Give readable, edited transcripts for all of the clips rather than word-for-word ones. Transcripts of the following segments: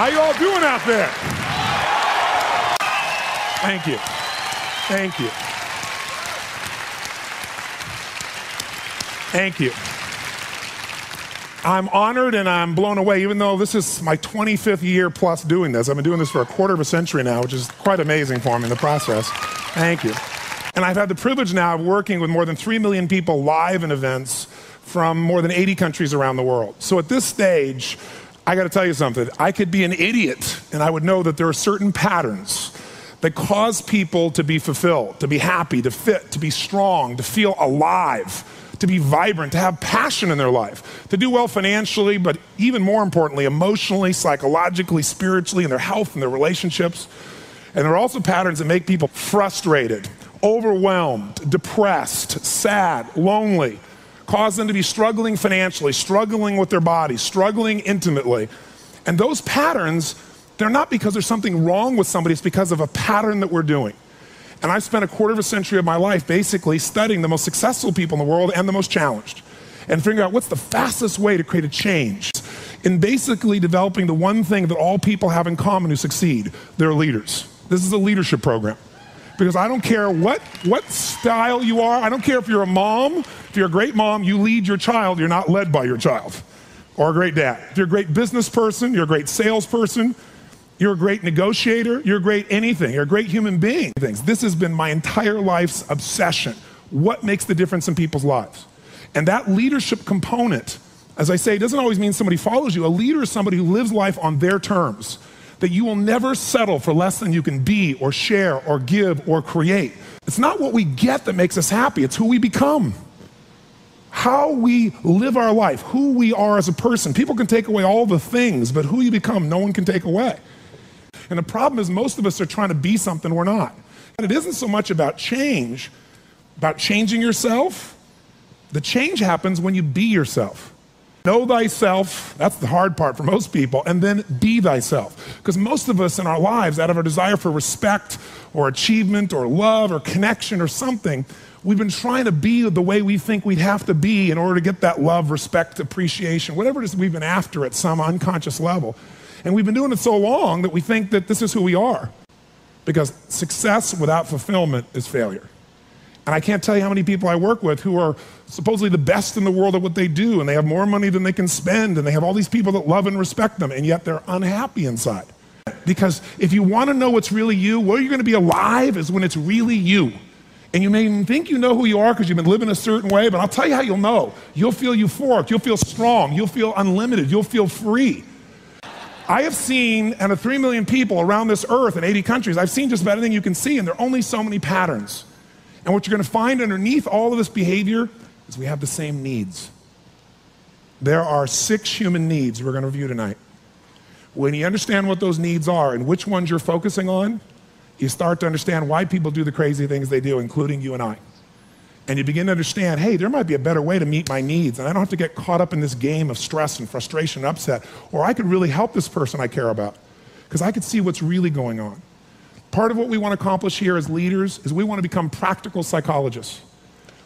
How you all doing out there? Thank you. Thank you. Thank you. I'm honored and I'm blown away, even though this is my 25th year plus doing this. I've been doing this for a quarter of a century now, which is quite amazing for me in the process. Thank you. And I've had the privilege now of working with more than 3 million people live in events from more than 80 countries around the world. So at this stage, I got to tell you something. I could be an idiot and I would know that there are certain patterns that cause people to be fulfilled, to be happy, to fit, to be strong, to feel alive, to be vibrant, to have passion in their life, to do well financially, but even more importantly, emotionally, psychologically, spiritually, in their health and their relationships. And there are also patterns that make people frustrated, overwhelmed, depressed, sad, lonely, cause them to be struggling financially, struggling with their body, struggling intimately. And those patterns, they're not because there's something wrong with somebody, it's because of a pattern that we're doing. And I've spent a quarter of a century of my life basically studying the most successful people in the world and the most challenged, and figuring out what's the fastest way to create a change in basically developing the one thing that all people have in common who succeed. They're leaders. This is a leadership program. Because I don't care what style you are. I don't care if you're a mom. If you're a great mom, you lead your child. You're not led by your child. Or a great dad. If you're a great business person, you're a great salesperson, you're a great negotiator, you're a great anything, you're a great human being. This has been my entire life's obsession. What makes the difference in people's lives? And that leadership component, as I say, doesn't always mean somebody follows you. A leader is somebody who lives life on their terms, that you will never settle for less than you can be or share or give or create. It's not what we get that makes us happy, it's who we become. How we live our life, who we are as a person. People can take away all the things, but who you become, no one can take away. And the problem is most of us are trying to be something we're not. And it isn't so much about change, about changing yourself. The change happens when you be yourself. Know thyself, that's the hard part for most people, and then be thyself. Because most of us in our lives, out of our desire for respect or achievement or love or connection or something, we've been trying to be the way we think we'd have to be in order to get that love, respect, appreciation, whatever it is we've been after at some unconscious level. And we've been doing it so long that we think that this is who we are. Because success without fulfillment is failure. And I can't tell you how many people I work with who are supposedly the best in the world at what they do, and they have more money than they can spend, and they have all these people that love and respect them, and yet they're unhappy inside. Because if you want to know what's really you, where you're going to be alive is when it's really you. And you may even think you know who you are because you've been living a certain way, but I'll tell you how you'll know. You'll feel euphoric, you'll feel strong, you'll feel unlimited, you'll feel free. I have seen, out of 3 million people around this earth in 80 countries, I've seen just about anything you can see, and there are only so many patterns. And what you're going to find underneath all of this behavior is we have the same needs. There are 6 human needs we're going to review tonight. When you understand what those needs are and which ones you're focusing on, you start to understand why people do the crazy things they do, including you and I. And you begin to understand, hey, there might be a better way to meet my needs, and I don't have to get caught up in this game of stress and frustration and upset, or I could really help this person I care about, because I could see what's really going on. Part of what we want to accomplish here as leaders is we want to become practical psychologists.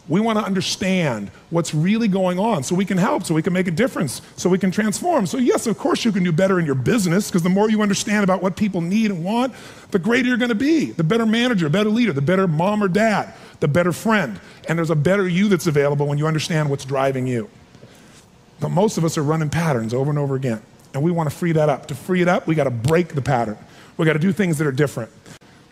We want to understand what's really going on so we can help, so we can make a difference, so we can transform. So yes, of course you can do better in your business, because the more you understand about what people need and want, the greater you're going to be, the better manager, better leader, the better mom or dad, the better friend. And there's a better you that's available when you understand what's driving you. But most of us are running patterns over and over again, and we want to free that up. To free it up, we got to break the pattern. We got to do things that are different.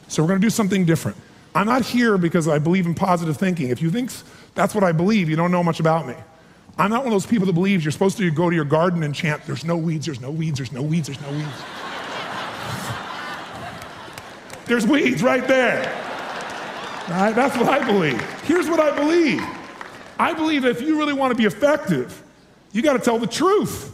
So we're going to do something different. I'm not here because I believe in positive thinking. If you think that's what I believe, you don't know much about me. I'm not one of those people that believes you're supposed to go to your garden and chant, there's no weeds, there's no weeds, there's no weeds, there's no weeds. There's weeds right there. Right? That's what I believe. Here's what I believe. I believe that if you really want to be effective, you got to tell the truth.